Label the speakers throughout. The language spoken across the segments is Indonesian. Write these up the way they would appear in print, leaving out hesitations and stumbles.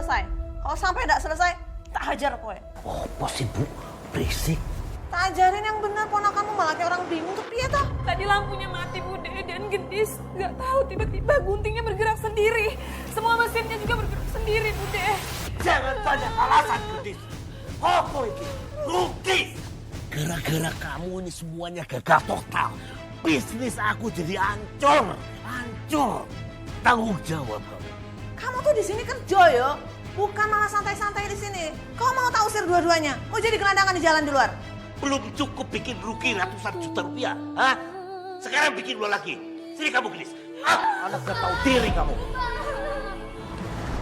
Speaker 1: selesai. Kalau sampai tidak selesai, tak hajar kowe.
Speaker 2: Oh, bos ibu, berisik.
Speaker 1: Tak ajarin yang benar, ponakanmu malah kayak orang bingung tuh piye toh?
Speaker 3: Tadi lampunya mati Bude dan Gendis nggak tahu tiba-tiba guntingnya bergerak sendiri. Semua mesinnya juga bergerak sendiri Bude.
Speaker 2: Jangan banyak alasan, Gendis. Apa ini? Rugi. Gara-gara kamu ini semuanya gagal total. Bisnis aku jadi hancur. Hancur. Tanggung jawab kamu.
Speaker 1: Kamu tuh di sini kerja yo, bukan malah santai-santai di sini. Kau mau tak usir dua-duanya? Mau jadi gelandangan di jalan di luar?
Speaker 2: Belum cukup bikin rugi ratusan juta rupiah. Hah? Sekarang bikin dua lagi. Sini kamu, Gendis. Anak gak tahu diri kamu.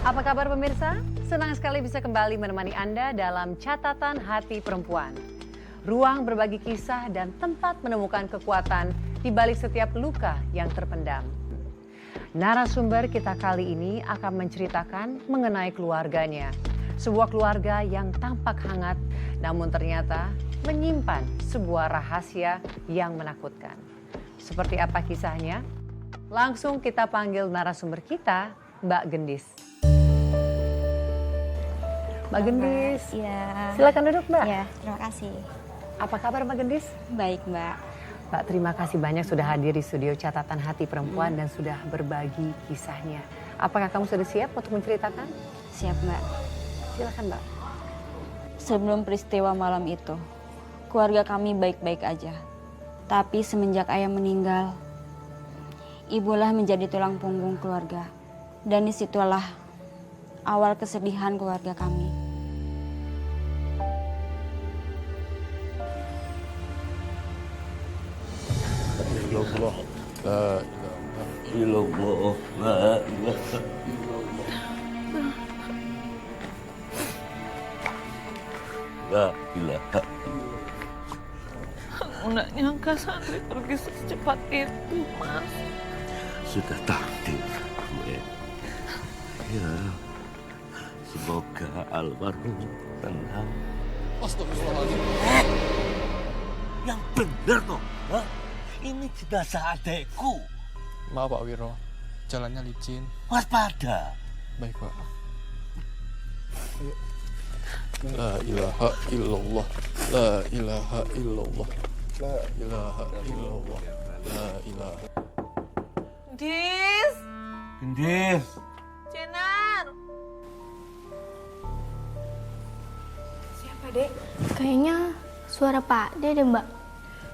Speaker 4: Apa kabar pemirsa? Senang sekali bisa kembali menemani Anda dalam Catatan Hati Perempuan. Ruang berbagi kisah dan tempat menemukan kekuatan di balik setiap luka yang terpendam. Narasumber kita kali ini akan menceritakan mengenai keluarganya. Sebuah keluarga yang tampak hangat, namun ternyata menyimpan sebuah rahasia yang menakutkan. Seperti apa kisahnya? Langsung kita panggil narasumber kita, Mbak Gendis. Mbak Gendis,
Speaker 5: Iya.
Speaker 4: silakan duduk Mbak.
Speaker 5: Ya, terima kasih.
Speaker 4: Apa kabar Mbak Gendis?
Speaker 5: Baik, Mbak.
Speaker 4: Mbak, terima kasih banyak sudah hadir di studio Catatan Hati Perempuan dan sudah berbagi kisahnya. Apakah kamu sudah siap untuk menceritakan?
Speaker 5: Siap, Mbak.
Speaker 4: Silakan Mbak.
Speaker 5: Sebelum peristiwa malam itu, keluarga kami baik-baik aja. Tapi semenjak ayah meninggal, ibulah menjadi tulang punggung keluarga. Dan disitulah awal kesedihan keluarga kami.
Speaker 2: Ya Allah. La ilaha illallah. La ilaha.
Speaker 3: Aku nggak nyangka Sandri pergi secepat itu, Mas.
Speaker 2: Sudah takdir. Men. Ya. Semoga almarhum tenang.
Speaker 6: Astagfirullahaladzim.
Speaker 2: Yang benar toh. Hah? Ini jenazah adekku.
Speaker 6: Maaf Pak Wiro, jalannya licin.
Speaker 2: Waspada.
Speaker 6: Baik Pak. La ilaha illallah. La ilaha illallah. La ilaha illallah. La ilaha.
Speaker 3: Gendis,
Speaker 2: Gendis.
Speaker 3: Jenar.
Speaker 7: Siapa, Dek?
Speaker 8: Kayaknya suara Pak D deh, Mbak.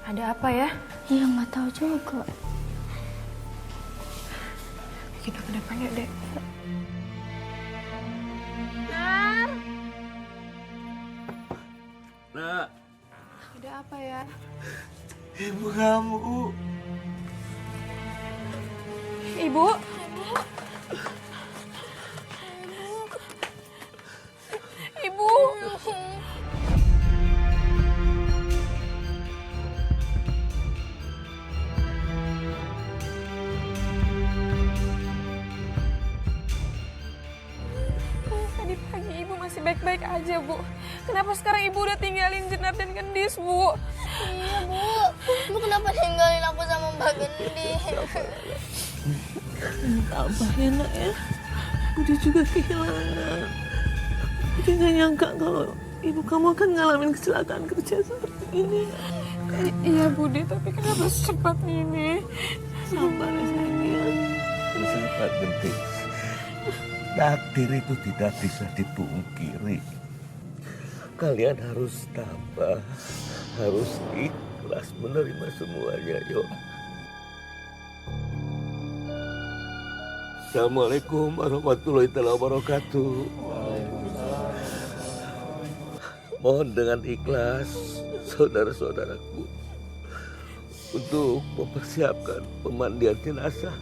Speaker 7: Ada apa ya?
Speaker 8: Iya, nggak tahu juga.
Speaker 7: Kita ke depan yuk, Dek.
Speaker 3: Nar.
Speaker 2: Nak,
Speaker 7: Ada apa ya?
Speaker 2: ibu kamu.
Speaker 3: Ibu. Ibu. Tadi pagi ibu masih baik-baik aja, Bu. Kenapa sekarang ibu udah tinggalin Jenar dan Gendis, Bu?
Speaker 8: Iya, Bu. Ibu kenapa tinggalin aku sama Mbak Gendis?
Speaker 3: Abah ya nak ya. Udah juga kehilangan. Udah gak nyangka kalau ibu kamu akan ngalamin kecelakaan kerja seperti ini. Iya Budi, tapi kenapa secepat ini? Sabar ya sayang.
Speaker 2: Sahabat Gendis. Takdir itu tidak bisa dipungkiri. Kalian harus tabah, harus ikhlas menerima semuanya, yuk. Assalamualaikum warahmatullahi wabarakatuh. Mohon dengan ikhlas, saudara-saudaraku, untuk mempersiapkan pemandian jenazah.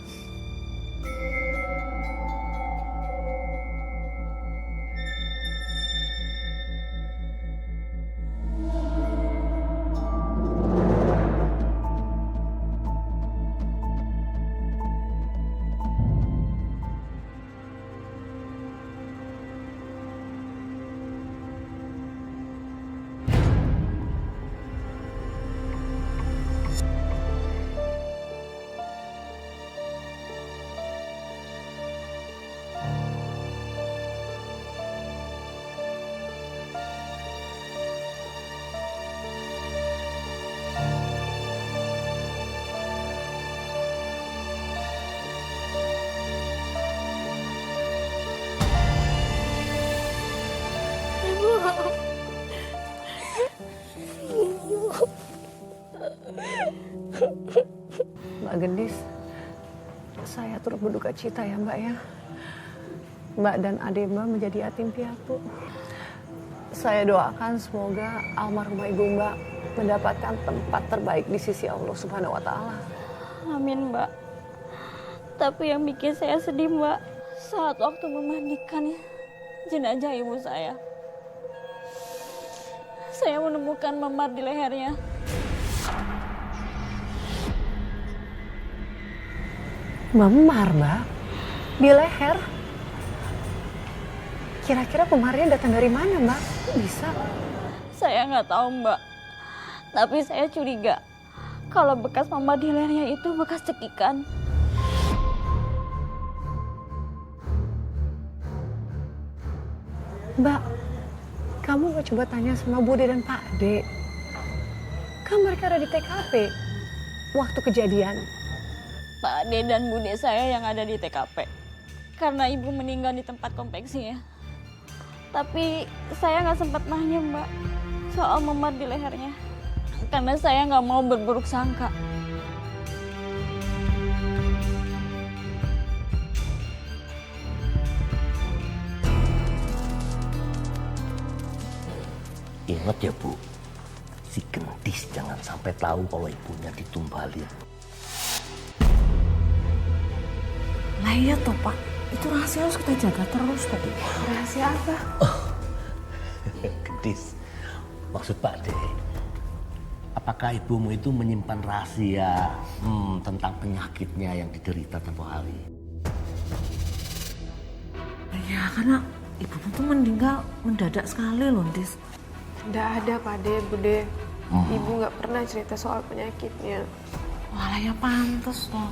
Speaker 4: Mbak Gendis, saya turut berduka cita ya Mbak ya. Mbak dan adik Mbak menjadi yatim piatu. Saya doakan semoga almarhumah ibu Mbak mendapatkan tempat terbaik di sisi Allah Subhanahu wa Ta'ala.
Speaker 5: Amin, Mbak. Tapi yang bikin saya sedih, Mbak, saat waktu memandikan jenazah ibu saya menemukan memar di lehernya.
Speaker 4: Memar, Mbak? Di leher? Kira-kira pemarnya datang dari mana, Mbak? Kok bisa?
Speaker 5: Saya nggak tahu, Mbak. Tapi saya curiga kalau bekas memar di lehernya itu bekas cekikan.
Speaker 4: Mbak, kamu mau coba tanya sama Bude dan Pak De. Kan mereka ada di TKP waktu kejadian.
Speaker 5: Pak Ade dan Bude saya yang ada di TKP. Karena ibu meninggal di tempat konveksinya. Tapi saya nggak sempat nanya, Mbak, soal memar di lehernya. Karena saya nggak mau berburuk sangka.
Speaker 2: Ingat ya Bu, si Gendis jangan sampai tahu kalau ibunya ditumbalin.
Speaker 1: Lah iya toh Pak, itu rahasia harus kita jaga terus tadi.
Speaker 7: Rahasia apa?
Speaker 2: Gendis, maksud Pak De, apakah ibumu itu menyimpan rahasia tentang penyakitnya yang diderita tempoh hari?
Speaker 1: Ya karena ibumu tuh meninggal mendadak sekali loh, Dis.
Speaker 7: Nggak ada, Pak De, Bude. Ibu nggak pernah cerita soal penyakitnya.
Speaker 1: Walah ya pantes toh.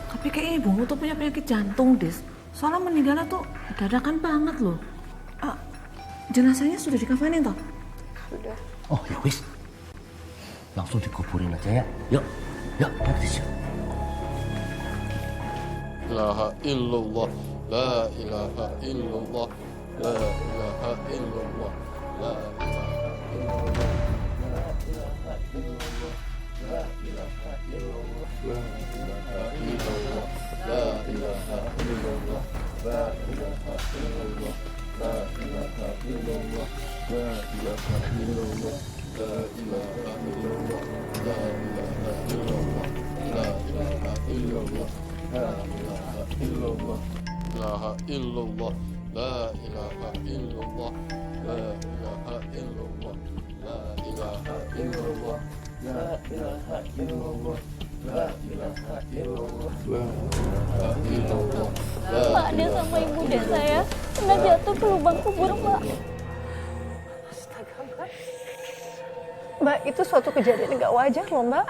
Speaker 1: Tapi kayak ibumu tuh punya penyakit jantung, Dis. Soalnya meninggalnya tuh dadakan banget loh. Jenazahnya sudah dikafanin toh?
Speaker 7: Sudah.
Speaker 2: Oh ya wis, langsung dikuburin aja ya. Yuk, yuk, Gendis.
Speaker 6: La ilaha illallah, la ilaha illallah, la ilaha illallah, la ilaha illallah, la ilaha illallah, la ilaha illallah, la ilaha illallah, la ilaha illallah, la ilaha illallah, la ilaha illallah, la ilaha illallah, la ilaha illallah, la ilaha illallah, la ilaha illallah, la ilaha illallah, la ilaha illallah, la ilaha illallah, la ilaha illallah, la ilaha illallah, la ilaha illallah.
Speaker 5: Pak Ade sama ibu dan saya pernah jatuh ke lubang kubur, Mbak.
Speaker 4: Astaga, Mbak. Mbak, itu suatu kejadian yang gak wajar loh, Mbak.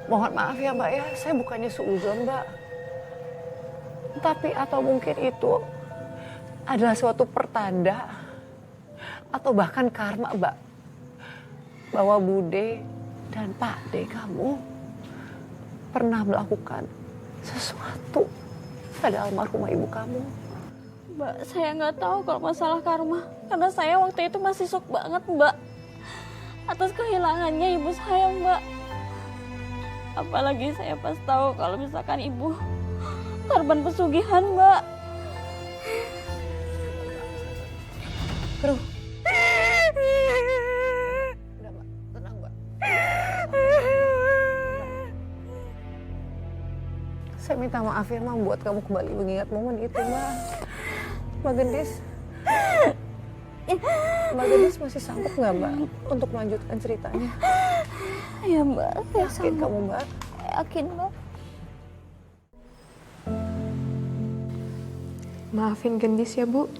Speaker 4: Mohon maaf ya, Mbak ya. Saya bukannya suuzon, Mbak. Tapi atau mungkin itu adalah suatu pertanda atau bahkan karma, Mbak. Bahwa Bude dan Pak De kamu pernah melakukan sesuatu pada almarhumah ibu kamu.
Speaker 5: Mbak, saya nggak tahu kalau masalah karma. Karena saya waktu itu masih shock banget, Mbak. Atas kehilangannya ibu saya, Mbak. Apalagi saya pas tahu kalau misalkan ibu korban pesugihan, Mbak.
Speaker 4: Aduh. Udah, Mbak. Tenang, Mbak. Saya minta maaf ya, Mbak, buat kamu kembali mengingat momen itu, Mbak. Mbak Gendis. Mbak Gendis masih sanggup nggak, Mbak, untuk melanjutkan ceritanya?
Speaker 5: Ya, Mbak. Saya
Speaker 4: Yakin
Speaker 5: sanggup.
Speaker 4: kamu, Mbak?
Speaker 5: Yakin, Mbak.
Speaker 7: Maafin Gendis ya, Bu.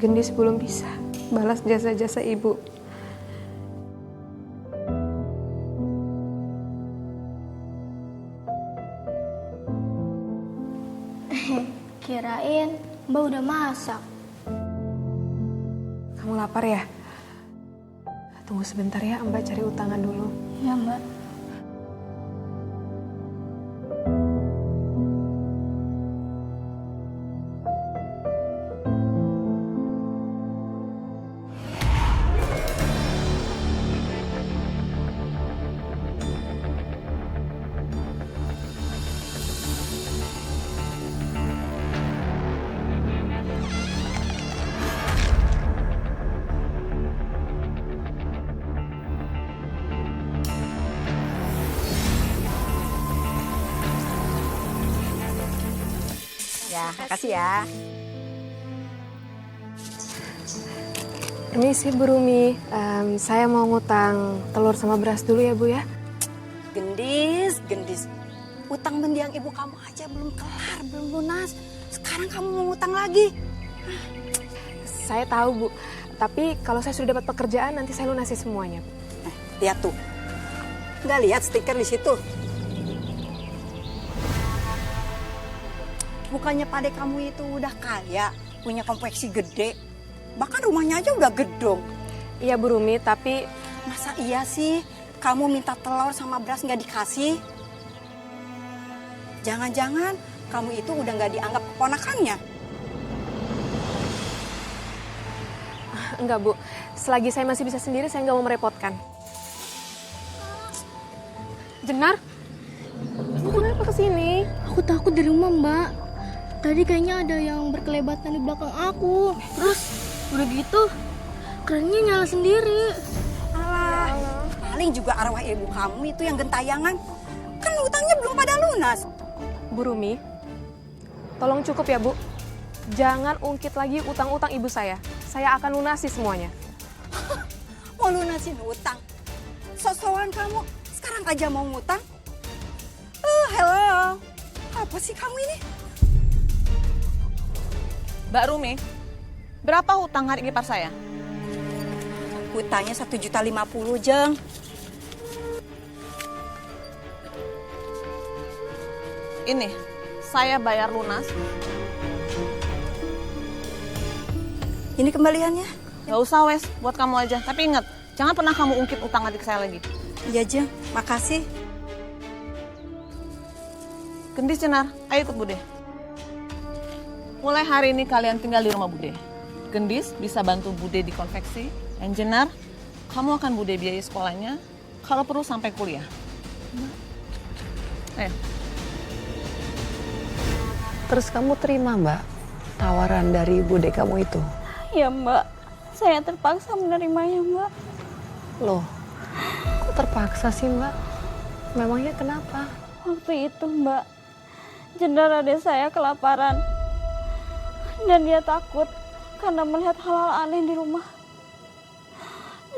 Speaker 7: Gendis belum bisa balas jasa-jasa Ibu.
Speaker 8: Kirain Mbak udah masak.
Speaker 7: Kamu lapar ya? Tunggu sebentar ya, Mbak cari utangan dulu.
Speaker 8: Ya, Mbak.
Speaker 4: Ya, makasih ya.
Speaker 7: Permisi Bu Rumi, saya mau ngutang telur sama beras dulu ya Bu ya.
Speaker 9: Gendis. Utang mendiang ibu kamu aja belum kelar, belum lunas. Sekarang kamu mau ngutang lagi.
Speaker 7: Saya tahu Bu, tapi kalau saya sudah dapat pekerjaan nanti saya lunasi semuanya.
Speaker 9: Lihat tuh. Nggak lihat stiker di situ? Bukannya pade kamu itu udah kaya, punya kompleksi gede. Bahkan rumahnya aja udah gedung.
Speaker 7: Iya Bu Rumi, tapi
Speaker 9: Masa iya sih kamu minta telur sama beras nggak dikasih? Jangan-jangan kamu itu udah nggak dianggap keponakannya.
Speaker 7: enggak Bu. Selagi saya masih bisa sendiri, saya nggak mau merepotkan. Jenar, kamu kenapa kesini?
Speaker 8: Aku takut di rumah, Mbak. Tadi kayaknya ada yang berkelebatan di belakang aku. Terus udah gitu, kerannya nyala sendiri.
Speaker 9: Alah, paling juga arwah ibu kamu itu yang gentayangan. Kan utangnya belum pada lunas.
Speaker 7: Bu Rumi, tolong cukup ya Bu. Jangan ungkit lagi utang-utang ibu saya. Saya akan lunasi semuanya.
Speaker 9: Mau lunasin utang? Sosokan kamu, sekarang aja mau ngutang? Hello. Apa sih kamu ini?
Speaker 1: Mbak Rumi, berapa hutang hari ipar saya?
Speaker 9: Hutangnya 1,50 juta, Jeng.
Speaker 1: Ini, saya bayar lunas.
Speaker 9: Ini kembaliannya.
Speaker 1: Gak usah wes, buat kamu aja. Tapi ingat, jangan pernah kamu ungkit utang adik saya lagi.
Speaker 9: Iya, Jeng. Makasih.
Speaker 1: Gendis, Jenar, ayo ikut Bude. Mulai hari ini kalian tinggal di rumah Bude. Gendis bisa bantu Bude di konveksi. Dan Jenar, kamu akan Bude biayai sekolahnya. Kalau perlu sampai kuliah. Ayo.
Speaker 3: Terus kamu terima Mbak tawaran dari bude kamu itu?
Speaker 5: Ya Mbak, saya terpaksa menerimanya Mbak.
Speaker 3: Loh, kok terpaksa sih Mbak? Memangnya kenapa?
Speaker 5: Waktu itu Mbak, Jenar adik saya kelaparan. Dan dia takut karena melihat hal-hal aneh di rumah.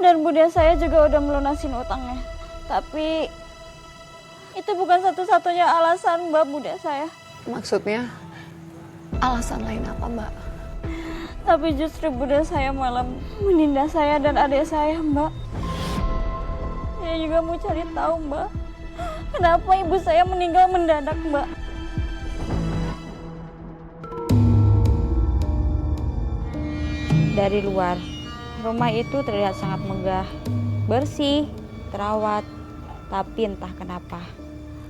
Speaker 5: Dan bude saya juga udah melunasin utangnya. Tapi itu bukan satu-satunya alasan Mbak bude saya.
Speaker 3: Maksudnya alasan lain apa Mbak?
Speaker 5: Tapi justru bude saya malah menindas saya dan adik saya Mbak. Saya juga mau cari tahu Mbak, kenapa ibu saya meninggal mendadak Mbak. Dari luar, rumah itu terlihat sangat megah, bersih, terawat. Tapi entah kenapa,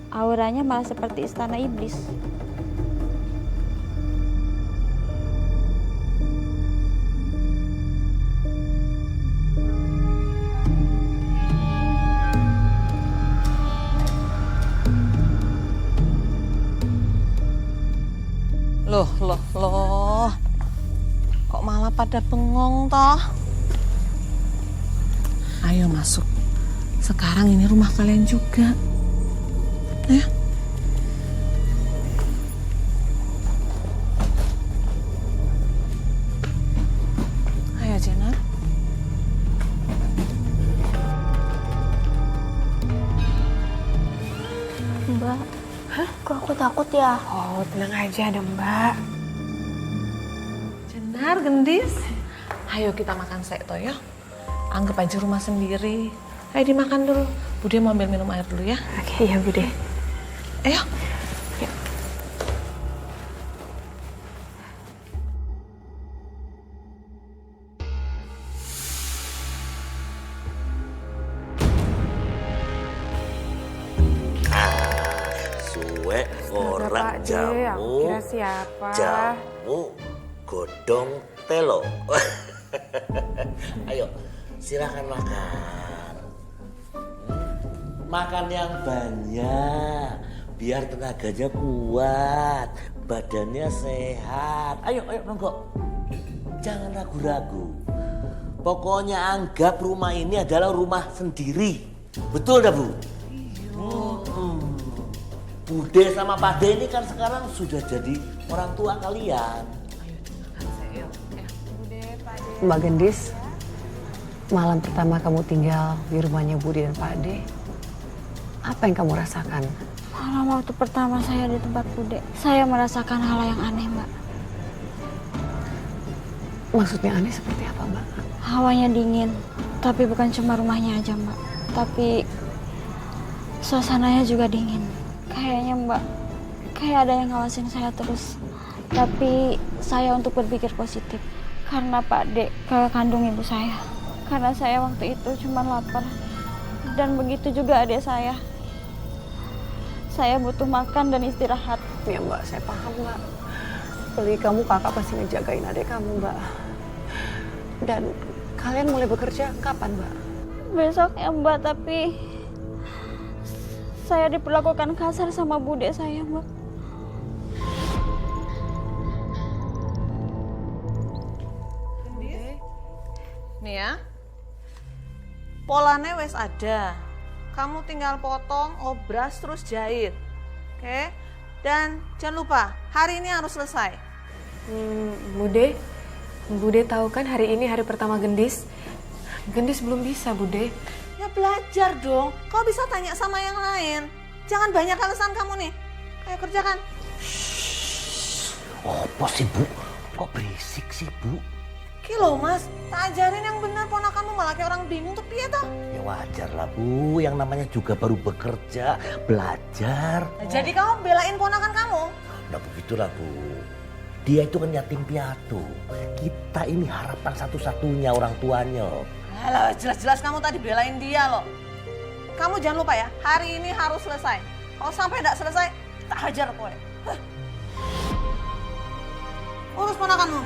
Speaker 5: auranya malah seperti istana iblis.
Speaker 1: Loh. Kok malah pada bengong toh? Ayo masuk. Sekarang ini rumah kalian juga. Ayo. Ayo Jenar.
Speaker 8: Mbak, kok aku takut ya?
Speaker 7: Oh, tenang aja ada Mbak.
Speaker 1: Jenar, Gendis. Ayo kita makan sekto ya. Anggap aja rumah sendiri. Ayo dimakan dulu. Bude mau ambil minum air dulu ya.
Speaker 7: Oke, ya Bude.
Speaker 1: Ayo.
Speaker 2: Suwek orang
Speaker 7: Pak D, aku
Speaker 2: jamu,
Speaker 7: kira siapa?
Speaker 2: jamu godong telo. Ayo, silakan makan. Makan yang banyak, biar tenaganya kuat, badannya sehat. Ayo nonggok. Jangan ragu-ragu. Pokoknya anggap rumah ini adalah rumah sendiri. Betul dah Bu? Bude sama Pak D ini kan sekarang sudah jadi orang tua kalian.
Speaker 4: Mbak Gendis, malam pertama kamu tinggal di rumahnya Budi dan Pak Ade, apa yang kamu rasakan?
Speaker 5: Malam waktu pertama saya di tempat Bude, saya merasakan hal yang aneh, Mbak.
Speaker 4: Maksudnya aneh seperti apa, Mbak?
Speaker 5: Hawanya dingin, tapi bukan cuma rumahnya aja, Mbak. Tapi suasananya juga dingin. Kayaknya, Mbak, kayak ada yang ngawasin saya terus. Tapi saya untuk berpikir positif. Karena Pak Dek, kakak kandung ibu saya. Karena saya waktu itu cuma lapar. Dan begitu juga adik saya. Saya butuh makan dan istirahat.
Speaker 4: Ya Mbak, saya paham Mbak. Apalagi kamu kakak pasti ngejagain adik kamu Mbak. Dan kalian mulai bekerja kapan Mbak?
Speaker 5: Besok ya Mbak, tapi saya diperlakukan kasar sama bude saya Mbak.
Speaker 1: Nih ya, polanya wes ada. Kamu tinggal potong, obras, terus jahit. Oke? Dan jangan lupa, hari ini harus selesai.
Speaker 7: Bude tahu kan hari ini hari pertama Gendis? Gendis belum bisa, Bude.
Speaker 1: Ya belajar dong, kau bisa tanya sama yang lain. Jangan banyak alasan kamu nih. Ayo kerjakan.
Speaker 2: Apa sih Bu? Kok berisik sih Bu?
Speaker 1: Kilo mas, tak ajarin yang benar ponakanmu malah kayak orang bingung tuh piye toh?
Speaker 2: Ya wajar lah Bu, yang namanya juga baru bekerja, belajar.
Speaker 1: Nah, jadi kamu belain ponakan kamu?
Speaker 2: Nah begitulah Bu. Dia itu kan yatim piatu. Kita ini harapan satu-satunya orang tuanya.
Speaker 1: Alah, jelas-jelas kamu tadi belain dia loh. Kamu jangan lupa ya, hari ini harus selesai. Kalau sampai tidak selesai, tak hajar pokoknya. Urus ponakanmu.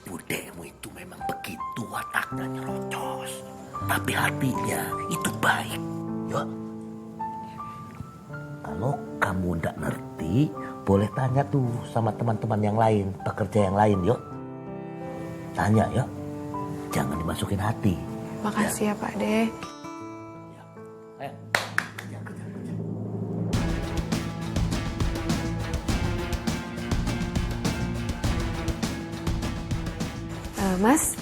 Speaker 2: Budemu itu memang begitu, wataknya nyerocos. Tapi hatinya itu baik. Yuk. Kalau kamu ndak ngerti, boleh tanya tuh sama teman-teman yang lain, pekerja yang lain, yuk. Tanya ya, jangan dimasukin hati.
Speaker 7: Makasih ya Pak De.
Speaker 2: Ayo.
Speaker 7: Mas,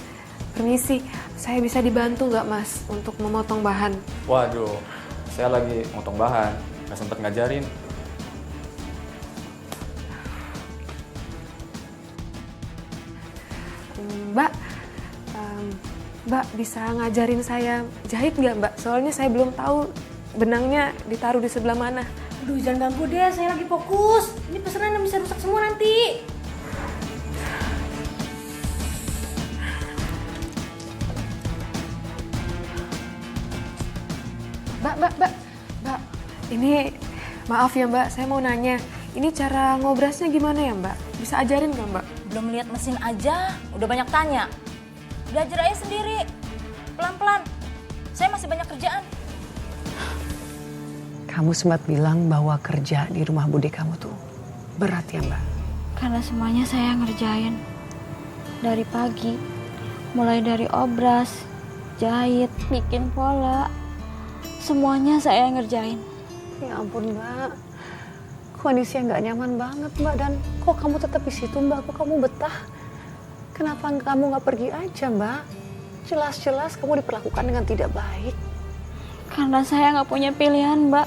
Speaker 7: permisi. Saya bisa dibantu nggak Mas untuk memotong bahan?
Speaker 6: Waduh, saya lagi motong bahan, nggak sempet ngajarin.
Speaker 7: Mbak bisa ngajarin saya jahit nggak Mbak? Soalnya saya belum tahu benangnya ditaruh di sebelah mana.
Speaker 8: Aduh, jangan ganggu deh, saya lagi fokus. Ini pesanan bisa rusak semua nanti.
Speaker 7: Mbak, ini maaf ya Mbak, saya mau nanya. Ini cara ngobrasnya gimana ya Mbak? Bisa ajarin nggak Mbak?
Speaker 10: Belum lihat mesin aja, udah banyak tanya. Belajar aja sendiri, pelan-pelan. Saya masih banyak kerjaan.
Speaker 4: Kamu sempat bilang bahwa kerja di rumah bude kamu tuh berat ya Mbak?
Speaker 5: Karena semuanya saya ngerjain. Dari pagi, mulai dari obras, jahit, bikin pola. Semuanya saya ngerjain.
Speaker 4: Ya ampun Mbak, kondisinya nggak nyaman banget Mbak. Dan kok kamu tetap di situ Mbak? Kok kamu betah? Kenapa kamu nggak pergi aja Mbak? Jelas-jelas kamu diperlakukan dengan tidak baik.
Speaker 5: Karena saya nggak punya pilihan Mbak.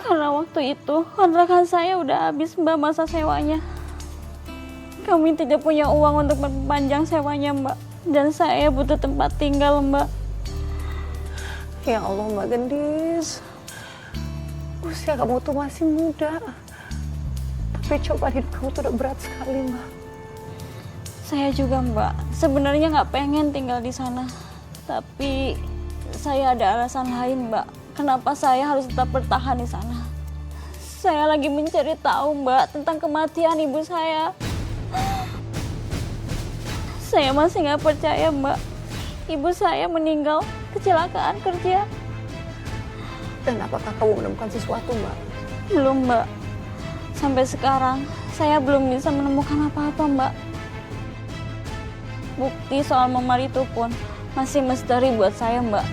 Speaker 5: Karena waktu itu kontrakan saya udah habis Mbak masa sewanya. Kami tidak punya uang untuk memperpanjang sewanya Mbak. Dan saya butuh tempat tinggal Mbak.
Speaker 4: Ya Allah Mbak Gendis, usia kamu tuh masih muda. Tapi cobaan hidup kamu tuh udah berat sekali Mbak.
Speaker 5: Saya juga Mbak, sebenarnya nggak pengen tinggal di sana. Tapi saya ada alasan lain Mbak. Kenapa saya harus tetap bertahan di sana? Saya lagi mencari tahu Mbak tentang kematian ibu saya. Saya masih nggak percaya Mbak. Ibu saya meninggal kecelakaan kerja.
Speaker 4: Dan apakah kamu menemukan sesuatu Mbak?
Speaker 5: Belum Mbak. Sampai sekarang saya belum bisa menemukan apa-apa Mbak. Bukti soal memar itu pun masih misteri buat saya Mbak.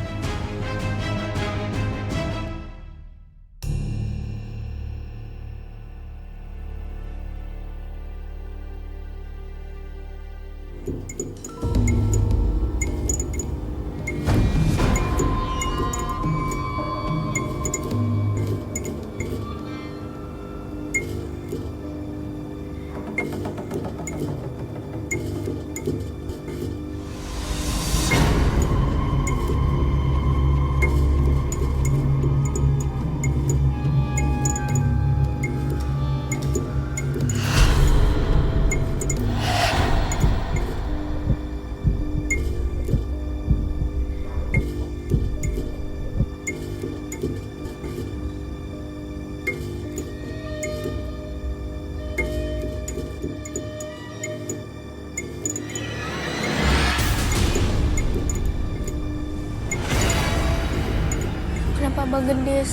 Speaker 8: Kenapa Mbak Gendis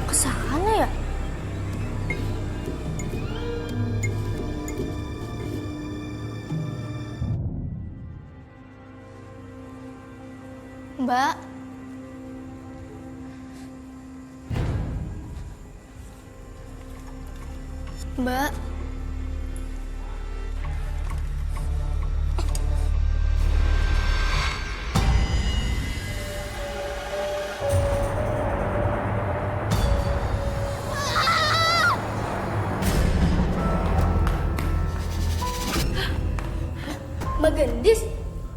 Speaker 8: ke sana ya? Mbak. Mbak. Mbak Gendis,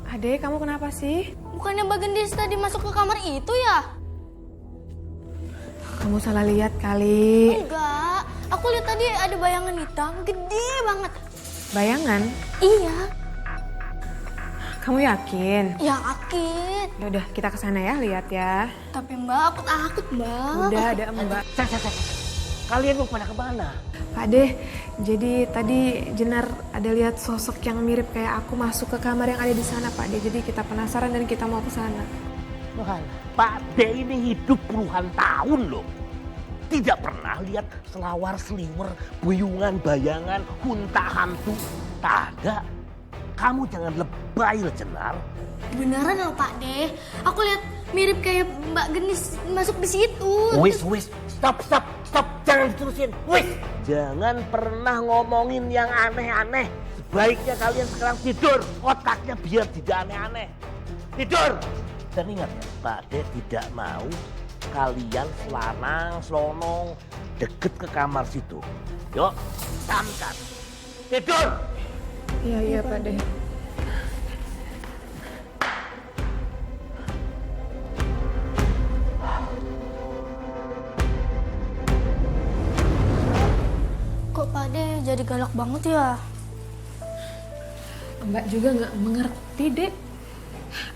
Speaker 7: Ade, kamu kenapa sih?
Speaker 8: bukannya Mbak Gendis tadi masuk ke kamar itu ya?
Speaker 7: Kamu salah lihat kali.
Speaker 8: Enggak, aku lihat tadi ada bayangan hitam gede banget.
Speaker 7: Bayangan?
Speaker 8: Iya,
Speaker 7: Kamu yakin?
Speaker 8: yakin.
Speaker 7: Ya udah, kita ke sana ya, lihat ya.
Speaker 8: Tapi Mbak, aku takut Mbak.
Speaker 7: Udah ada Mbak.
Speaker 2: Kalian mau pada kemana?
Speaker 7: Pak Deh, jadi tadi Jenar ada lihat sosok yang mirip kayak aku masuk ke kamar yang ada di sana, Pak Deh. Jadi kita penasaran dan kita mau ke sana.
Speaker 2: Pak D ini hidup puluhan tahun loh. Tidak pernah lihat selawar seliwer, buyungan, bayangan, hunta hantu. Tak ada. Kamu jangan lebay lah, Jenar.
Speaker 8: Beneran loh Pak De, aku lihat mirip kayak Mbak Gendis masuk di situ.
Speaker 2: Wis, stop. Jangan diterusin. Wis, jangan pernah ngomongin yang aneh-aneh. Sebaiknya kalian sekarang tidur. Otaknya biar tidak aneh-aneh. Tidur. Dan ingat ya, Pak De tidak mau kalian selonong deket ke kamar situ. Yuk, camkan. Tidur.
Speaker 7: Iya Pak Deh.
Speaker 8: Kok Pak De jadi galak banget ya?
Speaker 7: Mbak juga nggak mengerti, Dek.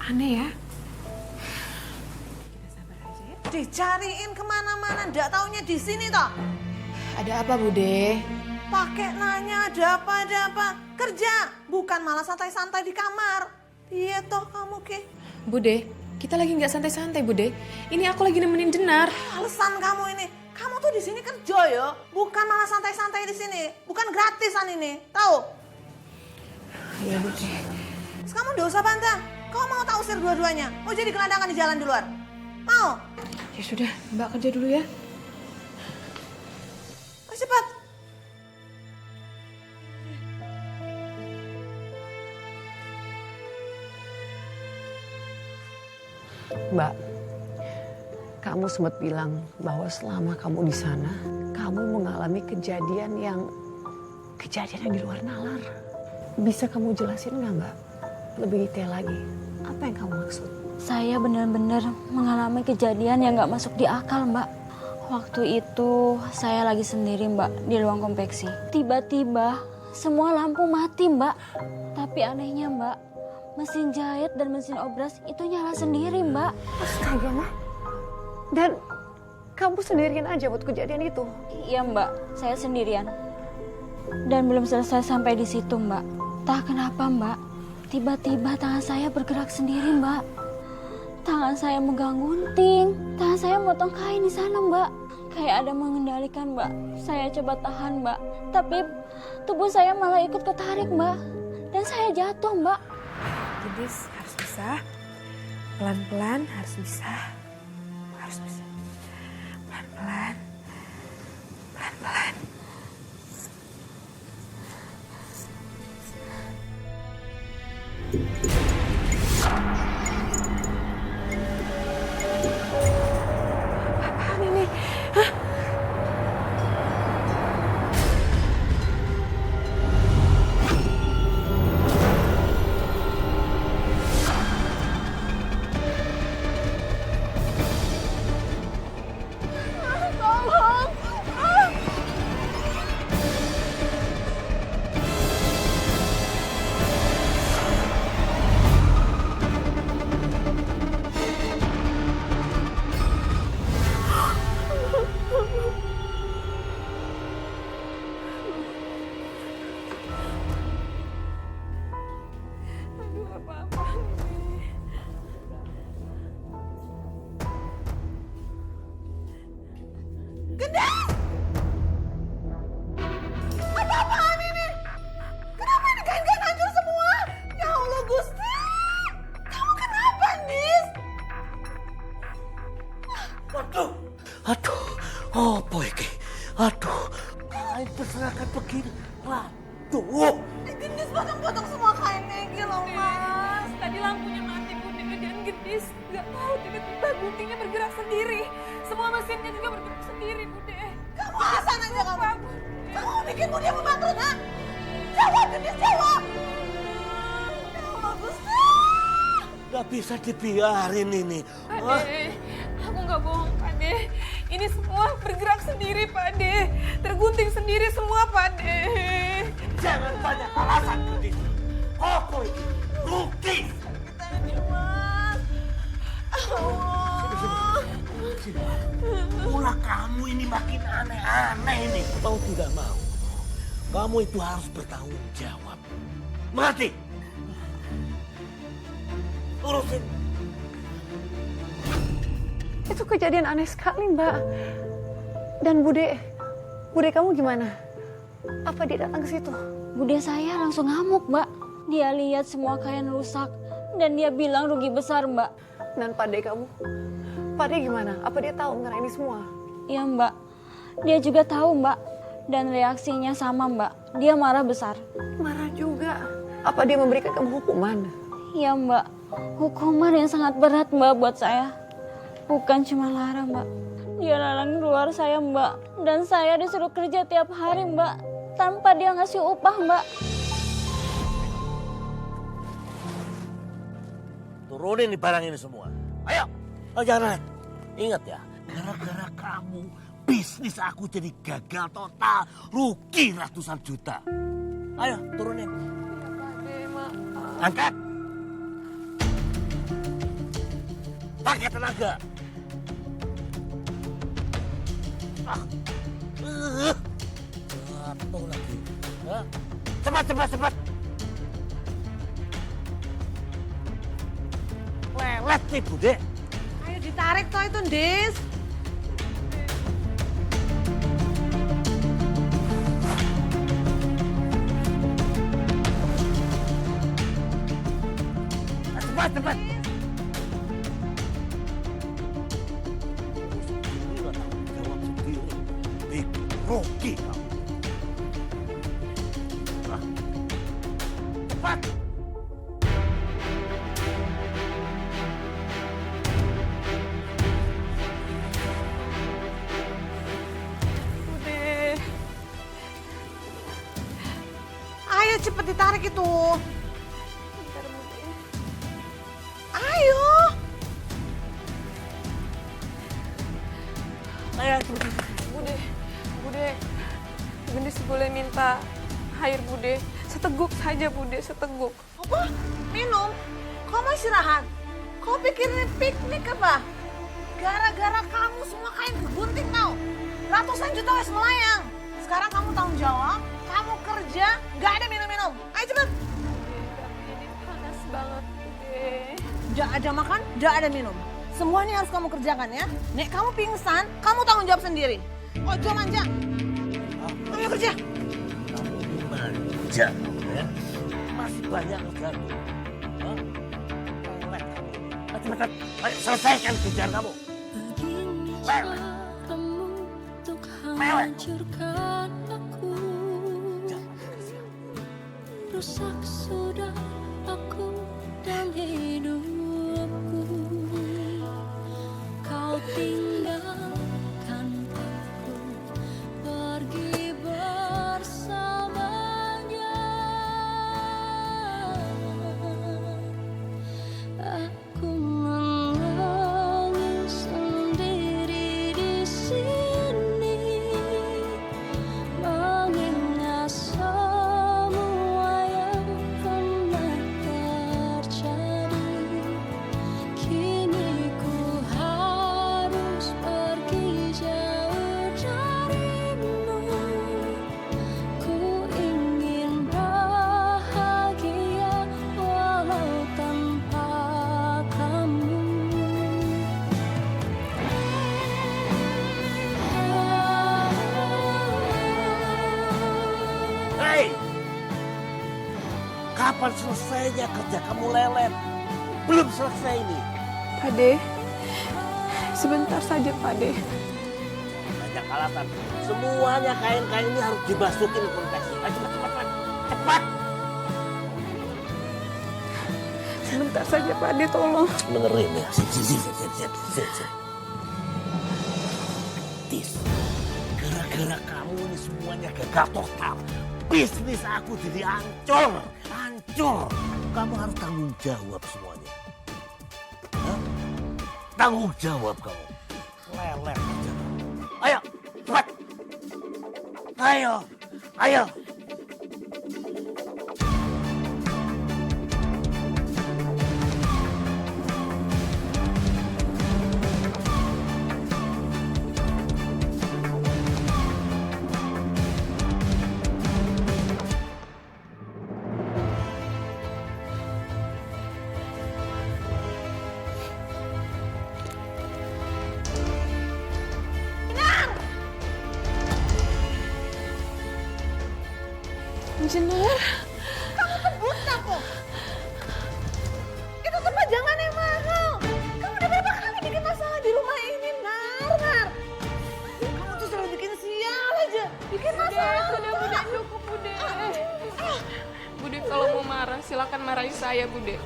Speaker 7: Aneh ya.
Speaker 1: Dicariin kemana-mana, ndak taunya di sini toh.
Speaker 7: Ada apa, Bude?
Speaker 1: Pakai nanya ada apa. Kerja, bukan malah santai-santai di kamar. Iya toh kamu ke?
Speaker 7: Bude, kita lagi nggak santai-santai, Bude. Ini aku lagi nemenin Jenar.
Speaker 1: Alasan kamu ini. Kamu tuh di sini kerja ya, bukan malah santai-santai di sini. Bukan gratisan ini, tahu?
Speaker 7: Iya, Bude.
Speaker 1: Terus kamu nggak usah bantah. Kau mau tak usir dua-duanya? Mau jadi gelandangan di jalan di luar? Mau?
Speaker 7: Ya sudah, Mbak kerja dulu ya.
Speaker 1: Cepat.
Speaker 4: Mbak, kamu sempat bilang bahwa selama kamu di sana, kamu mengalami kejadian yang di luar nalar. Bisa kamu jelasin nggak, Mbak? Lebih detail lagi, apa yang kamu maksud?
Speaker 5: Saya benar-benar mengalami kejadian yang gak masuk di akal, Mbak. Waktu itu saya lagi sendiri, Mbak, di ruang konveksi. Tiba-tiba semua lampu mati, Mbak. Tapi anehnya, Mbak, mesin jahit dan mesin obras itu nyala sendiri, Mbak.
Speaker 4: Astaga, Mbak. Dan kamu sendirian aja buat kejadian itu?
Speaker 5: Iya, Mbak, saya sendirian. Dan belum selesai sampai di situ, Mbak. Entah kenapa, Mbak, tiba-tiba tangan saya bergerak sendiri, Mbak. Tangan saya megang gunting, tangan saya motong kain di sana, Mbak. Kayak ada mengendalikan, Mbak. Saya coba tahan, Mbak. Tapi tubuh saya malah ikut ketarik, Mbak. Dan saya jatuh, Mbak.
Speaker 7: Gendis harus bisa. Pelan-pelan harus bisa. Pelan-pelan. Pelan-pelan. Apaan ini? Hah?
Speaker 1: Apa-apaan ini? Kenapa ini kain-kain hancur semua? Ya Allah Gusti. Kamu kenapa, Nis?
Speaker 2: Aduh, apa iki? Aduh, kain berserakan begini. Waduh,
Speaker 1: Gendis potong-potong semua kainnya iki loh, Mas.
Speaker 3: Tadi lampunya mati Bude dan Gendis. Gak tahu tiba-tiba guntingnya bergerak sendiri. Semua mesinnya juga bergerak sendiri Bude.
Speaker 1: Kamu alasan aja kamu. Kamu bikin dia mau bangkrut, ha? Jawab, Gendis, jawab. Ya Allah Gusti.
Speaker 2: nggak bisa dibiarin ini.
Speaker 3: Pade, aku nggak bohong Pade. Ini semua bergerak sendiri Pade. Tergunting sendiri semua Pade.
Speaker 2: Jangan banyak alasan, Gendis. Apa ini? Rugi. Mula kamu ini makin aneh-aneh ini. Mau tidak mau, kamu itu harus bertanggung jawab. Mengerti? Urusin.
Speaker 4: Itu kejadian aneh sekali, Mbak. Dan Bude kamu gimana? Apa dia datang ke situ?
Speaker 5: Bude saya langsung ngamuk, Mbak. Dia lihat semua kain rusak dan dia bilang rugi besar, Mbak.
Speaker 4: Dan Pade kamu? Pade gimana? Apa dia tahu mengenai ini semua?
Speaker 5: Iya, Mbak. Dia juga tahu, Mbak. Dan reaksinya sama, Mbak. Dia marah besar.
Speaker 4: Marah juga. Apa dia memberikan kamu hukuman?
Speaker 5: Iya, Mbak. Hukuman yang sangat berat, Mbak, buat saya. Bukan cuma Lara, Mbak. Dia larang keluar saya, Mbak. Dan saya disuruh kerja tiap hari, Mbak. Tanpa dia ngasih upah, Mbak.
Speaker 2: Turunin nih barang ini semua. Ayo. Oh, jangan. Ingat ya, gara-gara kamu bisnis aku jadi gagal total, rugi ratusan juta. Ayo, turunin. Angkat. Pakai tenaga. Jatuh lagi. Cepat. Lelet nih, Bude.
Speaker 1: Ayo ditarik toh itu, Dis.
Speaker 2: Cepat. Jawab sendiri. Bikin rugi kamu. Cepat.
Speaker 1: Ayo cepet ditarik itu. Ayo.
Speaker 3: Bude, Gendis boleh minta air Bude. Seteguk saja Bude, seteguk.
Speaker 1: Apa? Minum? Kau mau istirahat? Kau pikir ini piknik apa? Gara-gara kamu semua kain kegunting tau. Ratusan juta wes melayang. Sekarang kamu tanggung jawab, kamu kerja, gak ada minum-minum. Ayo cepet.
Speaker 3: Ini panas banget Bude.
Speaker 1: Gak ada makan, gak ada minum. Semuanya harus kamu kerjakan ya. Nek kamu pingsan, kamu tanggung jawab sendiri. Ojo manja. Ayo kerja.
Speaker 2: Kamu ini manja, ya? Masih banyak kerjaan. Lelet kamu. Cepat. Ayo selesaikan kerjaan kamu. Lelet.
Speaker 11: Hancurkan aku, rusak sudah aku
Speaker 2: Kapan selesainya kerja kamu lelet? Belum selesai ini.
Speaker 7: Pak De, sebentar saja Pak De.
Speaker 2: Banyak alasan. Semuanya kain-kain ini harus dimasukin ke konveksi. Ayo cepat, cepat, cepat. Cepat.
Speaker 7: Sebentar saja Pak De, tolong.
Speaker 2: Dengerin ya. Sini. Tis, gara-gara kamu ini semuanya gagal total. Bisnis aku jadi hancur. Kamu harus tanggung jawab semuanya. Hah? Tanggung jawab kamu. Lelet aja. Ayo, cepat. Ayo.
Speaker 7: Jenar,
Speaker 1: Kamu tuh buta kok. Itu tuh pajangan yang mahal. Kamu udah berapa kali bikin masalah di rumah ini, Nar. Kamu tuh selalu bikin sial aja. Bikin masalah.
Speaker 7: Bude, cukup Bude. Bude kalau mau marah silakan marahi saya Bude.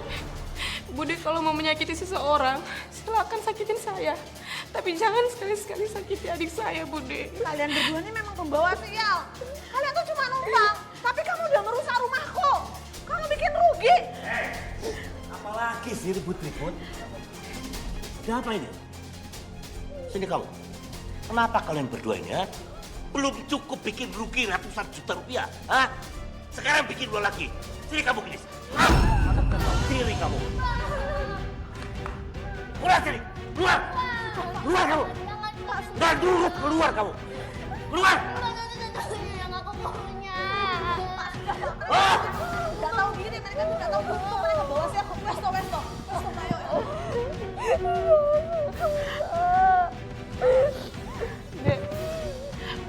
Speaker 7: Bude kalau mau menyakiti seseorang silakan sakitin saya. Tapi jangan sekali-sekali sakiti adik saya Bude.
Speaker 1: Kalian berdua ini memang pembawa sial. Kalian tuh cuma numpang. Tapi kamu udah merusak rumahku. Kamu bikin rugi.
Speaker 2: Apalagi sih ribut-ribut? Ada apa ini? Sini kamu. Kenapa kalian berdua ini, ha? Belum cukup bikin rugi ratusan juta rupiah, ha? Sekarang bikin dua lagi. Sini kamu, Gendis. Diri kamu. Keluar sini. Keluar kamu. Dan dulu keluar kamu. Keluar.
Speaker 1: Udah tahu gini, tadi kan udah tahu gitu. Mereka bawa saya ke Westo, ayo.
Speaker 7: Dek,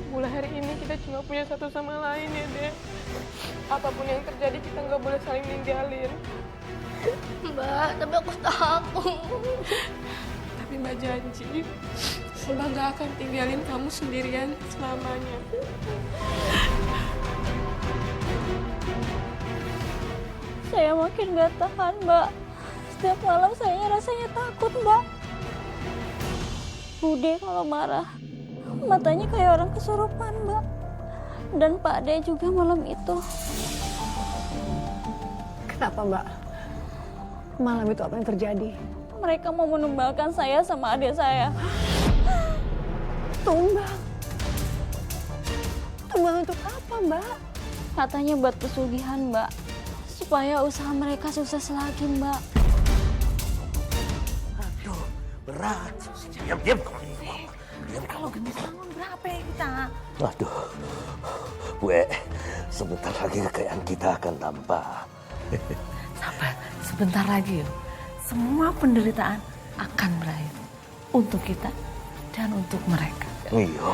Speaker 7: mulai hari ini kita cuma punya satu sama lain ya Dek. Apapun yang terjadi kita nggak boleh saling ninggalin.
Speaker 8: Mbak, tapi aku takut.
Speaker 7: Tapi Mbak janji, Mbak gak akan tinggalin kamu sendirian selamanya.
Speaker 5: Saya makin gak tahan, Mbak. Setiap malam saya rasanya takut, Mbak. Bude kalau marah, matanya kayak orang kesurupan, Mbak. Dan Pak De juga malam itu.
Speaker 4: Kenapa, Mbak? Malam itu apa yang terjadi?
Speaker 5: Mereka mau menumbalkan saya sama adik saya.
Speaker 4: Tumbal? Tumbal untuk apa, Mbak?
Speaker 5: Katanya buat pesugihan, Mbak. Supaya usaha mereka sukses lagi, Mbak.
Speaker 2: Aduh, berat. Diam kamu.
Speaker 1: Kalau Gendis bangun berapa ya kita?
Speaker 2: Aduh, Bu, sebentar lagi kekayaan kita akan tambah.
Speaker 1: Sabar, sebentar lagi yuk. Semua penderitaan akan berakhir. Untuk kita dan untuk mereka.
Speaker 2: Iya.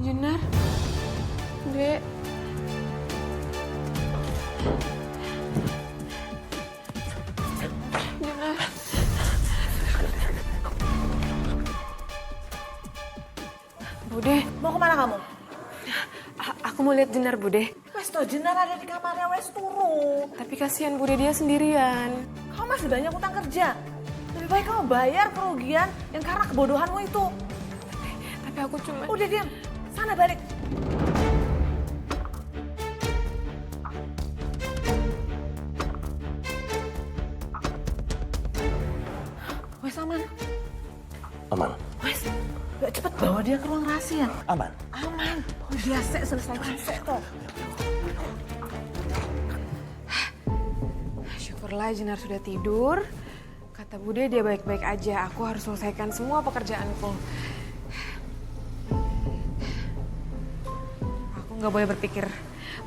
Speaker 7: Jenar, Dek. Jenar.
Speaker 1: Bude, mau kemana kamu?
Speaker 7: Aku mau lihat Jenar, Bude.
Speaker 1: Westo, Jenar ada di kamarnya Wes turu.
Speaker 7: Tapi kasihan Bude, dia sendirian.
Speaker 1: Kamu masih banyak utang kerja. Lebih baik kamu bayar kerugian yang karena kebodohanmu itu.
Speaker 7: Tapi aku cuma...
Speaker 1: Udah diam, sana balik. Wes aman.
Speaker 2: Aman.
Speaker 1: Wes, yuk cepet bawa dia ke ruang rahasia.
Speaker 2: Aman.
Speaker 1: Aman. Udah selesaikan toh.
Speaker 7: Syukurlah Jenar sudah tidur. Kata Bude dia baik-baik aja. Aku harus selesaikan semua pekerjaanku. Aku nggak boleh berpikir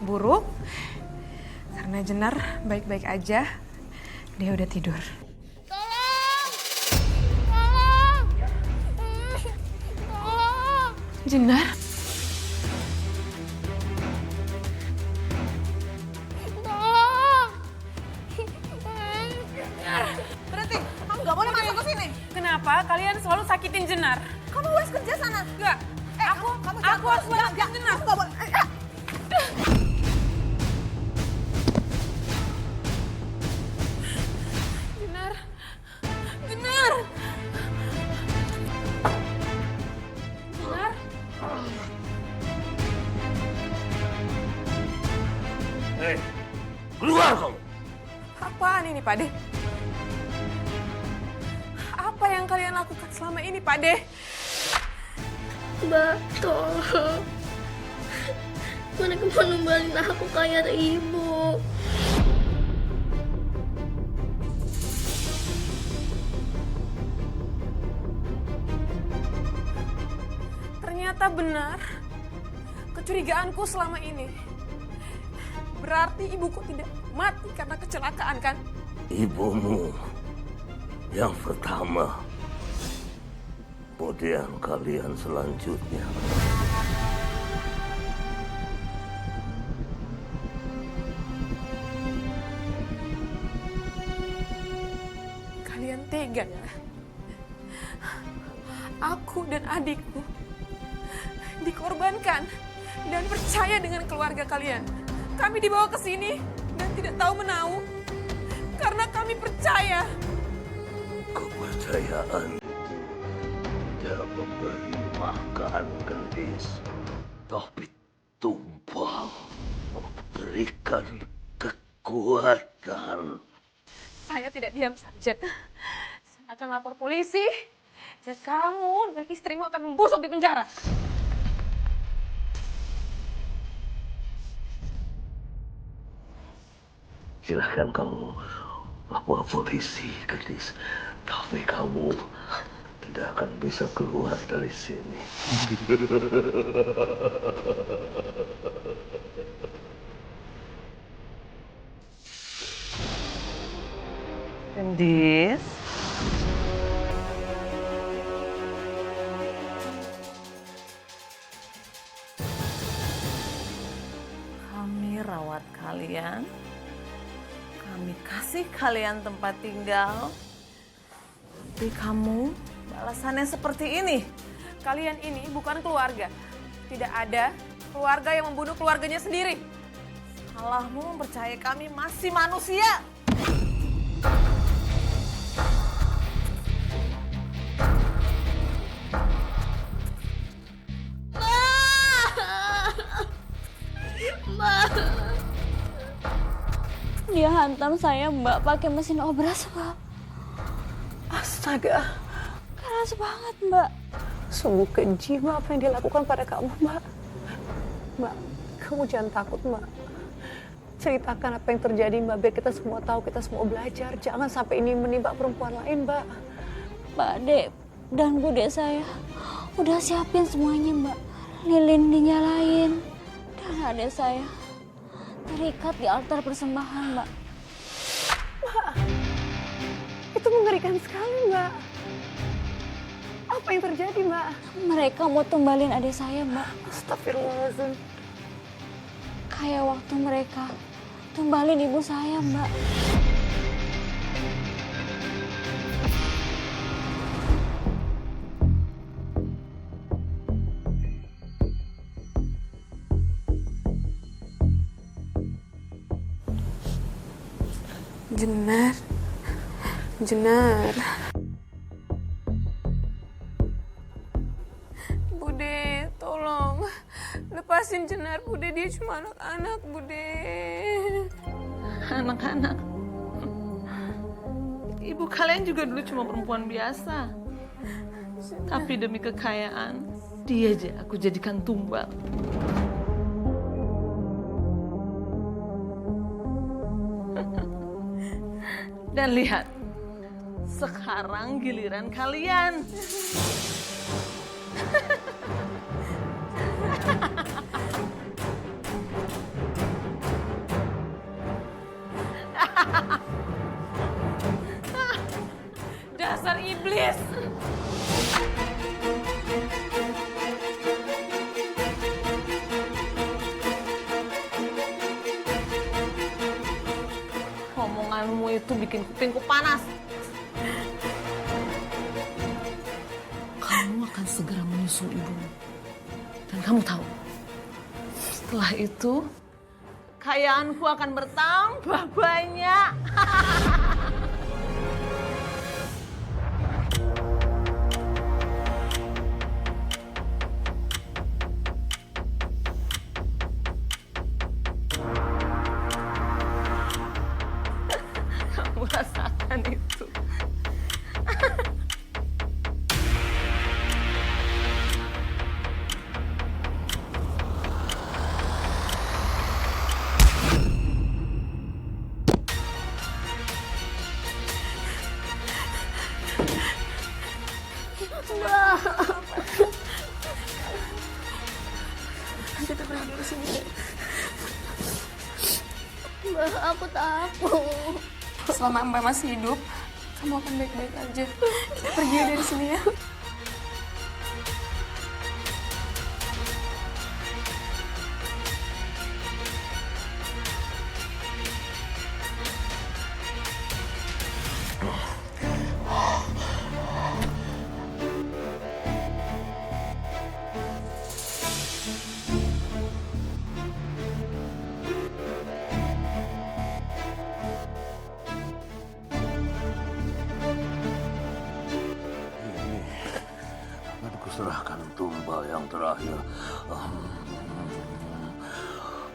Speaker 7: buruk. Karena Jenar baik-baik aja. Dia udah tidur. Jenar? lepasin Jenar.
Speaker 1: Kamu harus kerja sana.
Speaker 7: Enggak. Aku harus lepasin Jenar.
Speaker 1: Kamu nggak boleh.
Speaker 7: Jenar. Jenar. Jenar.
Speaker 2: Hei, keluar kamu.
Speaker 7: Apaan ini, Pak De? Apa yang kalian lakukan selama ini, Pak De?
Speaker 8: Mbak, tolong. Mereka mau numbalin aku kayak ibu.
Speaker 7: Ternyata benar kecurigaanku selama ini. Berarti ibuku tidak mati karena kecelakaan, kan?
Speaker 2: Ibumu yang pertama, kemudian kalian selanjutnya.
Speaker 7: Kalian tega ya? Aku dan adikku dikorbankan dan percaya dengan keluarga kalian. Kami dibawa ke sini dan tidak tahu menahu karena kami percaya.
Speaker 2: Kepercayaan tidak memberi makan gadis, tapi tumpang memberikan kekuatan.
Speaker 7: Saya tidak diam saja. Saya akan lapor polisi. Dan kamu dan istrimu akan membusuk di penjara.
Speaker 2: Silahkan kamu lapor polisi, gadis. Tapi kamu tidak akan bisa keluar dari sini.
Speaker 1: Gendis. Kami rawat kalian. Kami kasih kalian tempat tinggal. Tapi kamu balasannya seperti ini.
Speaker 7: Kalian ini bukan keluarga. Tidak ada keluarga yang membunuh keluarganya sendiri.
Speaker 1: Salahmu mempercayai kami masih manusia.
Speaker 5: Dia hantam saya, Mbak, pakai mesin obras, Mbak.
Speaker 4: Astaga,
Speaker 5: Keras banget, Mbak.
Speaker 4: sungguh keji, Mbak, apa yang dia lakukan pada kamu, Mbak. Mbak, kamu jangan takut, Mbak. Ceritakan apa yang terjadi, Mbak, biar kita semua tahu, kita semua belajar. Jangan sampai ini menimpa perempuan lain, Mbak.
Speaker 5: Pak Dek dan Bude saya udah siapin semuanya, Mbak. Lilin dinyalain dan adik saya terikat di altar persembahan, Mbak.
Speaker 4: Mbak, itu mengerikan sekali, Mbak. Apa yang terjadi, Mbak?
Speaker 5: Mereka mau tumbalin adik saya, Mbak.
Speaker 4: Astagfirullahaladzim.
Speaker 5: Kayak waktu mereka tumbalin ibu saya, Mbak.
Speaker 7: Jenar. Jenar. Bude, tolong. Lepasin Jenar, Bude. Dia cuma anak-anak, Bude.
Speaker 1: Anak-anak. Ibu kalian juga dulu cuma perempuan biasa. Tapi demi kekayaan, dia aja aku jadikan tumbal. Dan lihat, sekarang giliran kalian.
Speaker 7: Dasar iblis.
Speaker 1: Omonganmu itu bikin kupingku panas. menyusul ibumu. Dan kamu tahu, setelah itu kekayaanku akan bertambah banyak. Kamu rasakan itu.
Speaker 3: Kita pergi dari sini, Dek.
Speaker 8: Mbak, aku takut.
Speaker 7: Selama Mbak masih hidup, kamu akan baik-baik aja. Kita pergi dari sini ya.
Speaker 2: Akan kuserahkan tumbal yang terakhir.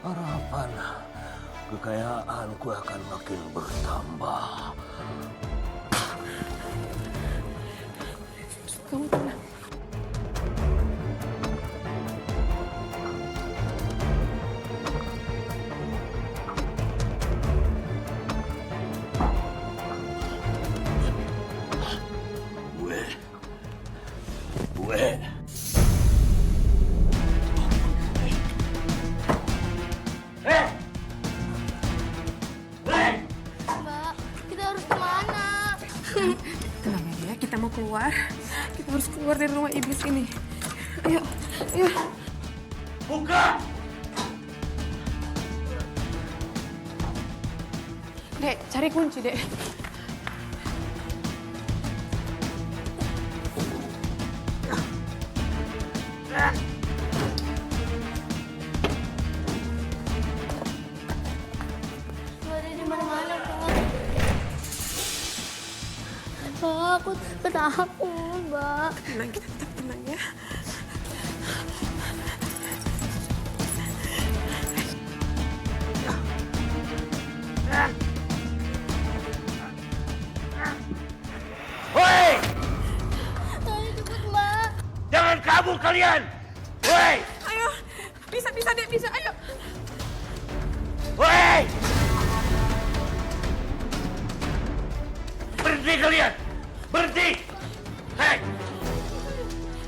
Speaker 2: Harapan kekayaanku akan makin bertambah.
Speaker 7: Kamu tenang.
Speaker 2: Gue.
Speaker 8: Mbak, kita harus kemana?
Speaker 7: Tenang aja ya, kita mau keluar. Kita harus keluar dari rumah iblis ini. Ayo, ayo.
Speaker 2: Buka!
Speaker 7: Dek, cari kunci, Dek.
Speaker 8: Mbak, ada di mana-mana, Mbak. Mbak, aku takut, Mbak.
Speaker 7: Tenang, kita tetap tenang ya.
Speaker 2: Woi!
Speaker 8: Ayo cepet, Mbak.
Speaker 2: Jangan kabur kalian! Woi!
Speaker 7: Ayo, bisa, Dek, bisa, ayo.
Speaker 2: Woi! Berhenti kalian! Berhenti! Hei!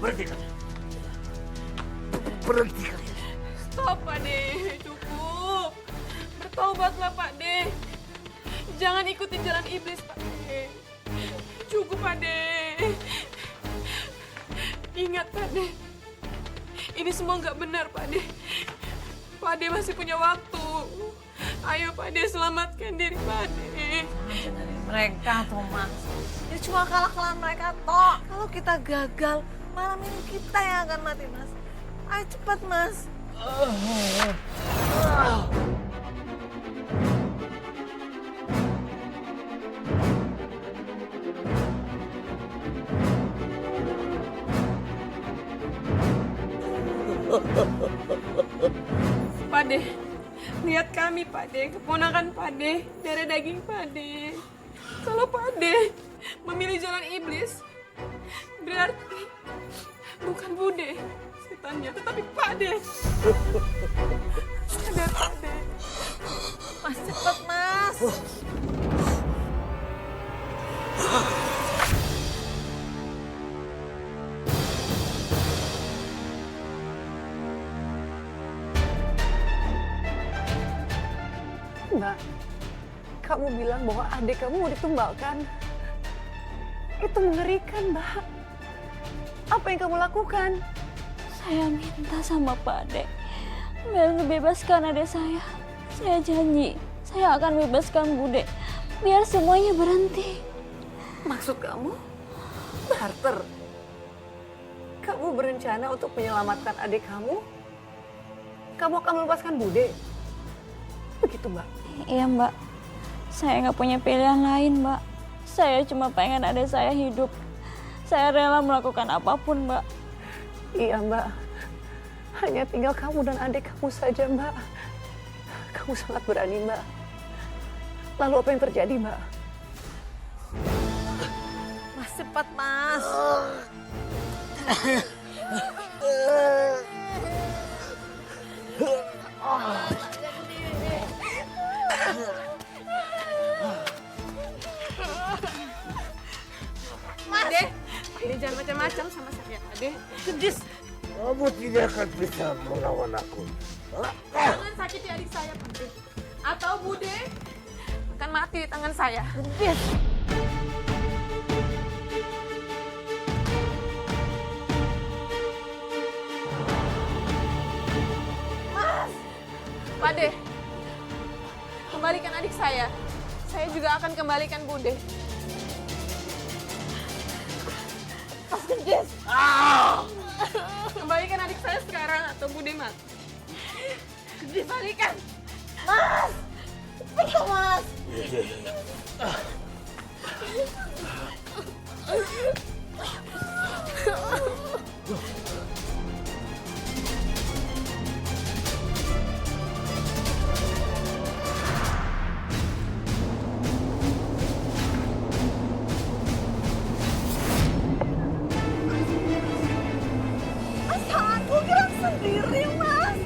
Speaker 2: Berhenti kalian! Berhenti kalian!
Speaker 7: Stop, Pak De. Cukup. Bertobatlah, Pak De. Jangan ikutin jalan iblis, Pak De. Cukup, Pak De. Ingat, Pak De. Ini semua nggak benar, Pak De. Pak De masih punya waktu. Ayo, Pak De, selamatkan diri Pak De.
Speaker 1: Dari mereka, Thomas. Ya cuma kalah mereka, toh. Kalau kita gagal, malam ini kita yang akan mati, Mas. Ayo cepat, Mas.
Speaker 7: Pak De, lihat kami, Pak De, keponakan Pak De, darah daging Pak De. Kalau Pak De memilih jalan iblis, berarti bukan Bude setannya, tetapi Pak De. Sadar, Pak De.
Speaker 1: Mas, cepat, Mas.
Speaker 4: Mbak, kamu bilang bahwa adik kamu mau ditumbalkan. Itu mengerikan, Mbak. Apa yang kamu lakukan?
Speaker 5: Saya minta sama Pak Ade biar bebaskan adik saya. Saya janji, saya akan bebaskan Bude biar semuanya berhenti.
Speaker 4: Maksud kamu? Barter? kamu berencana untuk menyelamatkan adik kamu? Kamu akan melepaskan Bude? Begitu, Mbak?
Speaker 5: Iya, Mbak. Saya nggak punya pilihan lain, Mbak. Saya cuma pengen adik saya hidup. Saya rela melakukan apapun, Mbak.
Speaker 4: Iya, Mbak. Hanya tinggal kamu dan adik kamu saja, Mbak. Kamu sangat berani, Mbak. Lalu apa yang terjadi, Mbak?
Speaker 1: Mas, cepat, Mas.
Speaker 7: Ade jangan macam-macam sama saya. Ade,
Speaker 1: Gendis.
Speaker 2: Kamu tidak akan bisa melawan aku.
Speaker 7: jangan sakiti adik saya, Ade. Atau Bude akan mati di tangan saya.
Speaker 1: Gendis.
Speaker 7: Pade, kembalikan adik saya. Saya juga akan kembalikan Bude.
Speaker 1: Mas Gendis.
Speaker 7: Kembalikan adik saya sekarang atau Bude mati.
Speaker 1: Gendis, balikan. Mas. Cepat, Mas. Aku gerak sendiri, Mas.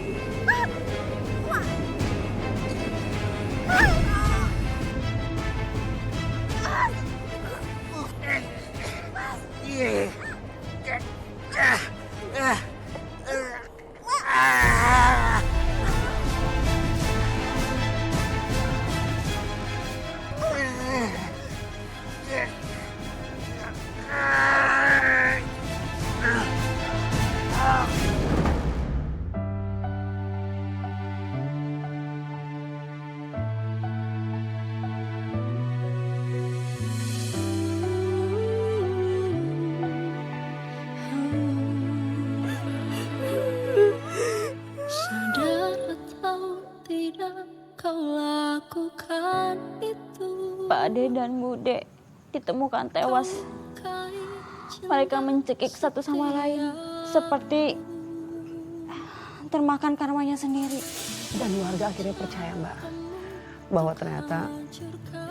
Speaker 11: Sadar atau tidak kau lakukan itu.
Speaker 5: Pak Ade dan Bude ditemukan tewas. Mereka mencekik satu sama lain seperti termakan karmanya sendiri.
Speaker 4: Dan warga akhirnya percaya, Mbak, bahwa ternyata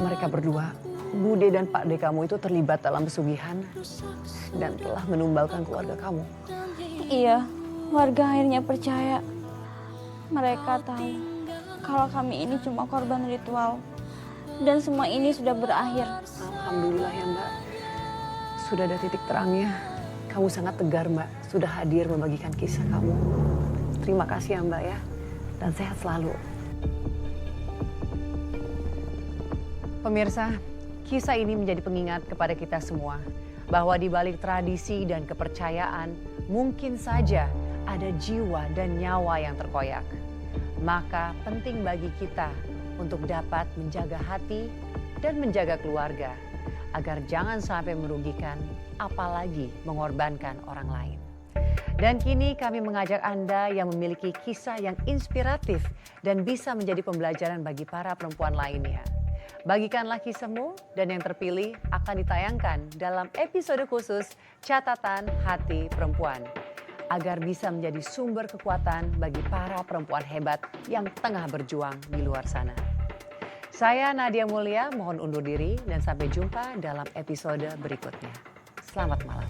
Speaker 4: mereka berdua, Bude dan Pak De kamu itu terlibat dalam pesugihan dan telah menumbalkan keluarga kamu.
Speaker 5: Iya, warga akhirnya percaya. Mereka tahu kalau kami ini cuma korban ritual dan semua ini sudah berakhir.
Speaker 4: Alhamdulillah ya, Mbak. Sudah ada titik terangnya. Kamu sangat tegar, Mbak. Sudah hadir membagikan kisah kamu. Terima kasih ya, Mbak ya. Dan sehat selalu. Pemirsa, kisah ini menjadi pengingat kepada kita semua bahwa di balik tradisi dan kepercayaan mungkin saja ada jiwa dan nyawa yang terkoyak. Maka penting bagi kita untuk dapat menjaga hati dan menjaga keluarga agar jangan sampai merugikan apalagi mengorbankan orang lain. Dan kini kami mengajak Anda yang memiliki kisah yang inspiratif dan bisa menjadi pembelajaran bagi para perempuan lainnya. Bagikanlah kisahmu dan yang terpilih akan ditayangkan dalam episode khusus Catatan Hati Perempuan agar bisa menjadi sumber kekuatan bagi para perempuan hebat yang tengah berjuang di luar sana. Saya Nadia Mulia mohon undur diri dan sampai jumpa dalam episode berikutnya. Selamat malam.